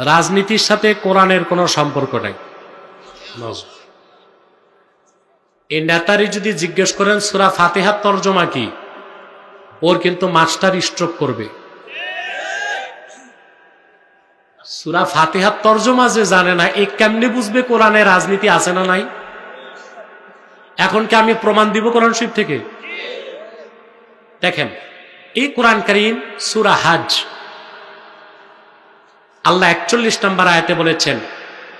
রাজনীতির সাথে কোরআনের কোনো সম্পর্ক নাই। এই নেতারি যদি জিজ্ঞেস করেন সূরা ফাতিহার তরজমা কি, ওর কিন্তু মাস্টার স্ট্রোক করবে। সূরা ফাতিহার তরজমা যে জানে না, এ কেমনে বুঝবে কোরআনে রাজনীতি আছে না নাই? এখন কি আমি প্রমাণ দিব কোরআন শরীফ থেকে? দেখেন, এই কোরআন কারীম সূরা হজ, আল্লাহ 41 নম্বর আয়াতে বলেছেন,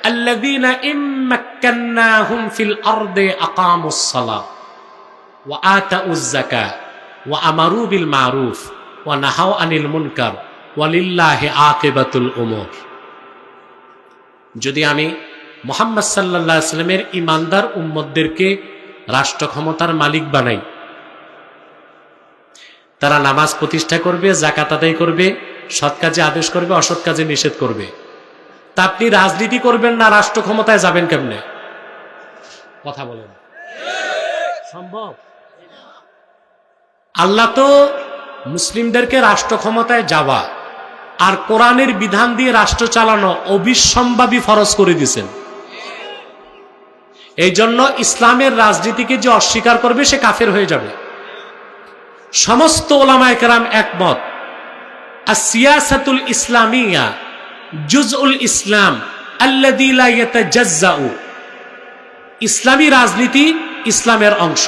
আল্লাযীনা ইম্মাক্কান্নাহুম ফিল আরদি আকামুস সালাহ ওয়া আতাউয যাকাহ ওয়া আমারু বিল মারুফ ওয়া নাহাউ আনিল মুনকার ওয়ালিল্লাহি আকিবাতুল উমুর। যদি আমি মুহাম্মদ সাল্লাল্লাহু আলাইহি ওয়াসাল্লামের ঈমানদার উম্মতদেরকে রাষ্ট্র ক্ষমতার মালিক বানাই, তারা নামাজ প্রতিষ্ঠা করবে, যাকাত আদায় করবে, সৎ কাজে আদেশ করবে, অসৎ কাজে নিষেধ করবে, তা আপনি রাজনীতি করবেন না, রাষ্ট্র ক্ষমতায় যাবেন কেমনে? কথা বলেন, সম্ভব? আল্লাহ তো মুসলিমদেরকে রাষ্ট্র ক্ষমতায় যাওয়া আর কোরআনের বিধান দিয়ে রাষ্ট্র চালানো অবিসম্ভাবী ফরজ করে দিয়েছেন। এই জন্য ইসলামের রাজনীতিকে যে অস্বীকার করবে সে কাফের হয়ে যাবে। সমস্ত উলামায়ে কেরাম একমত, আসিয়াসাতুল ইসলামিয়া জুজউল ইসলাম আল্লাযী লা ইয়াতাজাজ্জাউ, ইসলামী রাজনীতি ইসলামের অংশ।